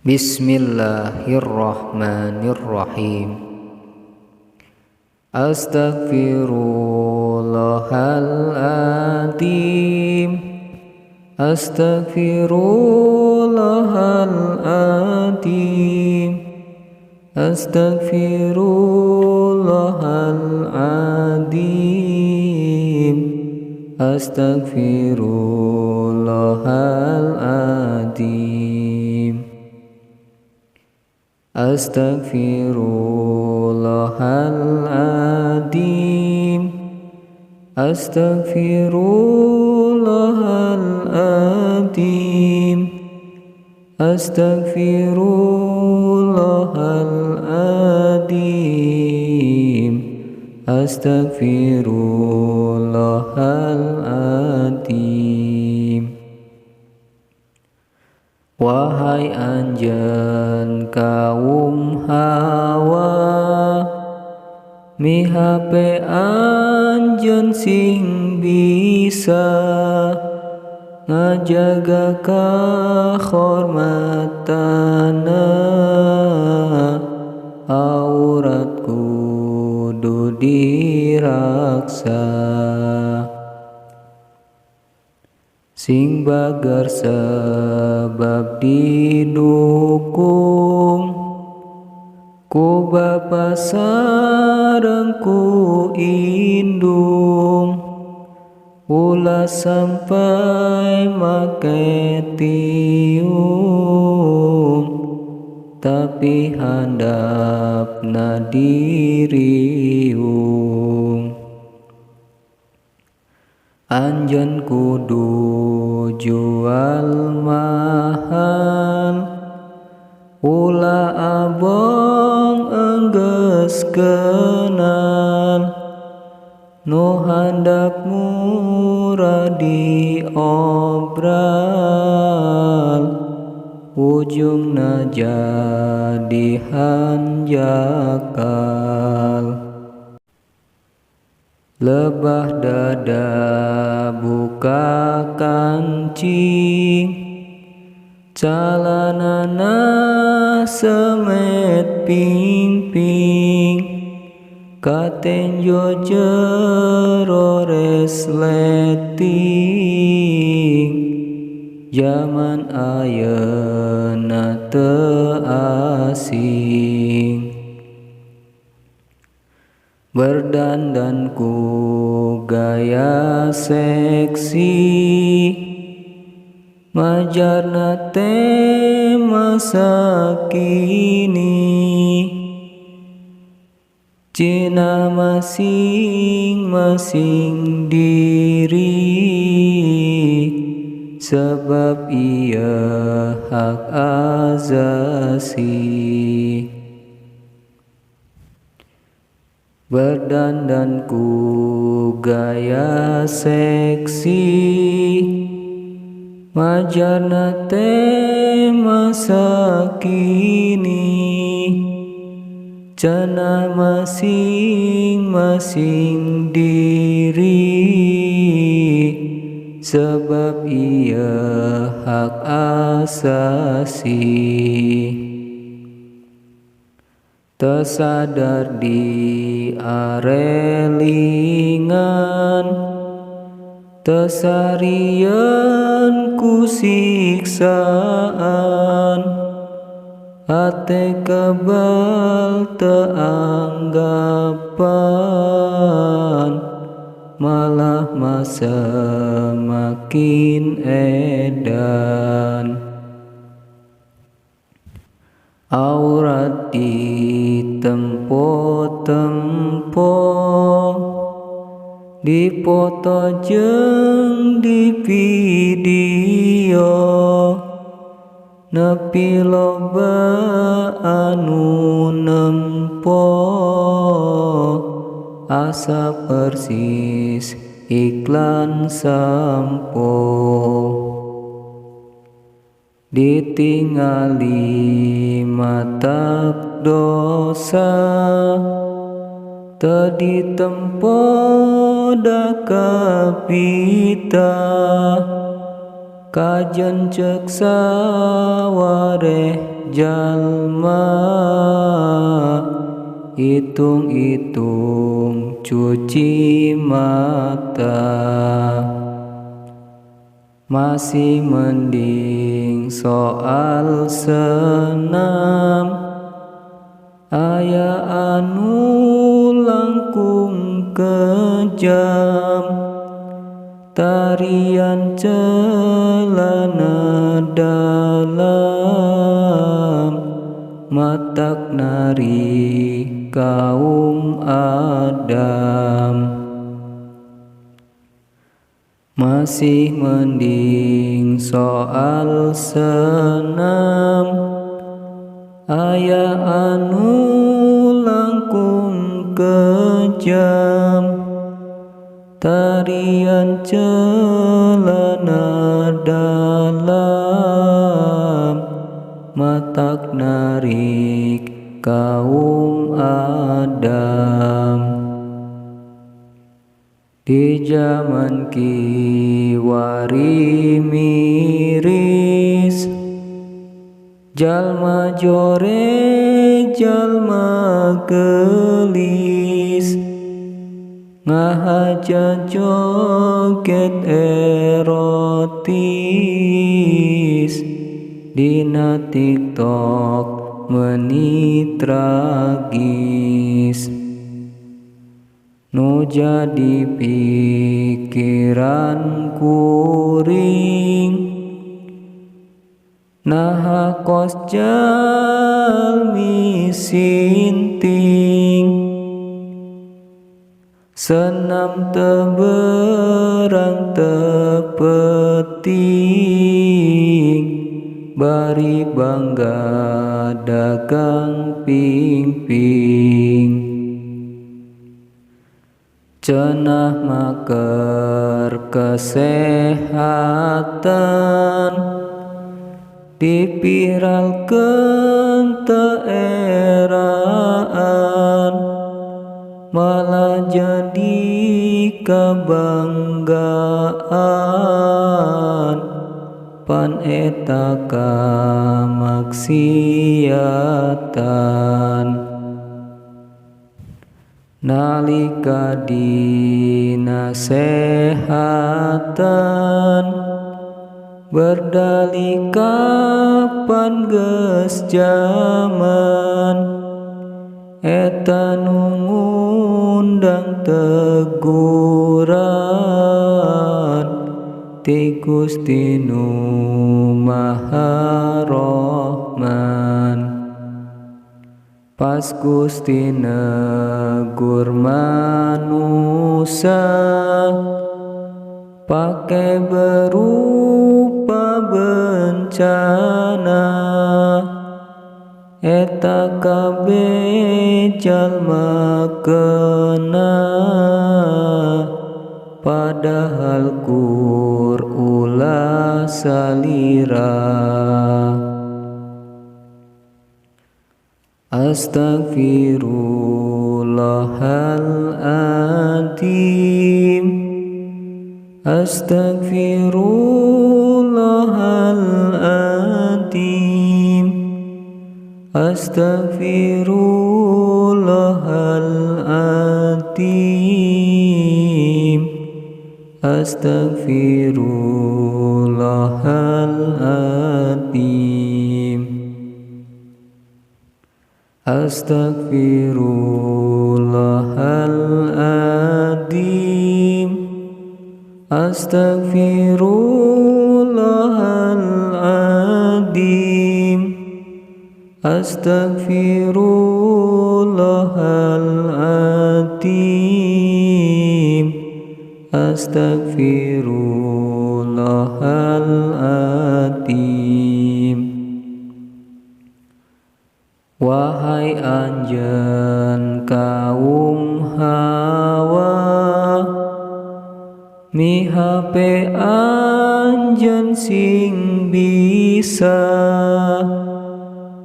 Bismillahirrahmanirrahim. Astaghfirullahaladzim. Astaghfirullahaladzim. Astaghfirullahaladzim. Astaghfirullahaladzim. Astaghfirullahaladzim. Astaghfirullahaladzim. Astaghfirullahaladzim. Astaghfirullahaladzim. Wahai anjeun kaum Hawa, mihape anjeun sing bisa ngajaga kahormatana, aurat kudu diraksa. Sing bager sebab didukung ku bapa sareng ku indung, ulah sampai make tiung, tapi handapna diriung. Anjeun kudu jual mahal, ulah abong enggeus kenal, nu handap murah diobral, ujungna jadi hanjakal. Lebah dada buka kancing, calanana semet pingping, katenjo jero resleting, zaman ayeuna teu asing. Berdandan ku gaya seksi, majarna teh masa kini, cina masing-masing diri, sebab ia hak azasi. Berdandan ku gaya seksi, majarna teh masa kini, cenah masing-masing diri, sebab ia hak asasi. Tersadar di arelingan, tesarieun ku siksaan, hate kebal teu anggapan, malah masa makin edan. Aurat ditempo-tempo, dipoto jeung di video, nepi loba anu nempo, asa persis iklan sampo. Ditingali matak dosa, teu ditempo da kapita, kajen cek sawareh jalma, hitung-hitung cuci mata. Masih mending soal senam, aya anu langkung kejam. Tarian celana dalam, matak nari kaum Adam. Masih mending soal senam, aya anu langkung kejam. Tarian celana dalam, matak narik kaum Adam. Di zaman kiwari miris, jalma jore jalma gelis, ngahaja joget erotis. Dina TikTok meuni tragis, nu jadi pikiran kuring, naha kos jalmi sinting. Senam teberang tepeting, bari bangga dagang pingping. Cenah maker kesehatan, dipiralkeun teu eraan, malah jadi kebanggaan. Pan eta kamaksiatan, nalika dinasehatan, berdalih kapan geus jaman. Eta nu ngundang teguran, ti Gusti Nu Maha Rahman. Pas Gusti negur manusia, pake berupa bencana. Eta kabeh jalma kena, padahal kur ulah salira. Astagfirullahaladzim, astagfirullahaladzim, astagfirullahaladzim, astagfirullahaladzim, astagfirullahaladzim, astagfirullahaladzim, astagfirullahaladzim, astagfirullahaladzim. Wahai anjeun kaum Hawa, mihape anjeun sing bisa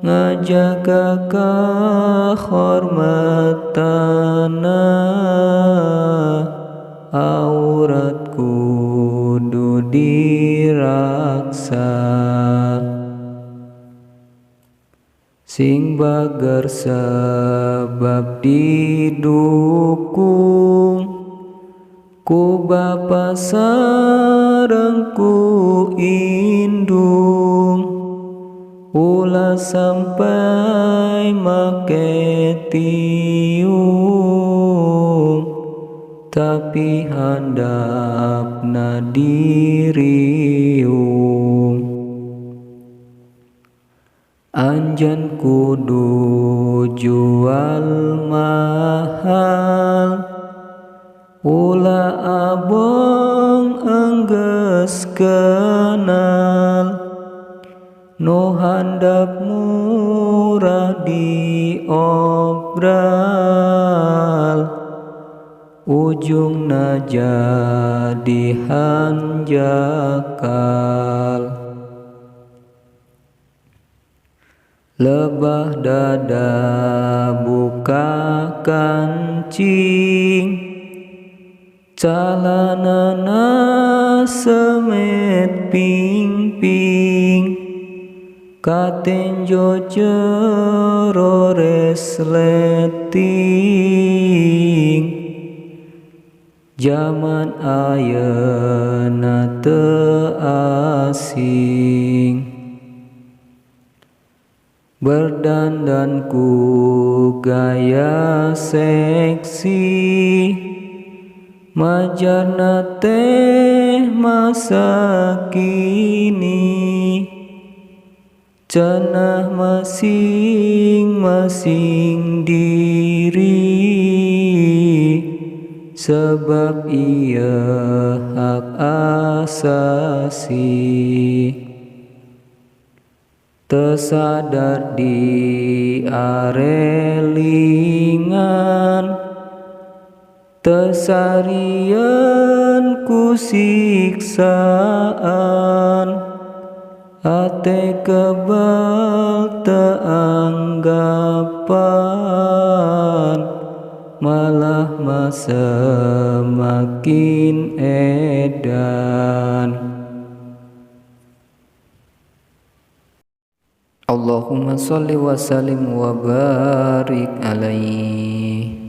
ngajaga kahormatana. Aurat kudu diraksa, sing bager sebab didukung ku bapa sareng ku indung, ulah sampai make tiung, tapi handapna diriung. Anjeun kudu jual mahal, ulah abong enggeus kenal, nu handap murah diobral, ujungna jadi hanjakal. Lebah dada buka kancing, calanana semet ping-ping, katenjo jero resleting, zaman ayeuna teu asing. Berdandan ku gaya seksi, majarna teh masa kini, cenah masing-masing diri, sebab ieu hak asasi. Tersadar di arelingan, tesarieun ku siksaan, ate kebal teu anggapan, malah semakin edan. Allahumma sholli wa sallim wa barik alaihi.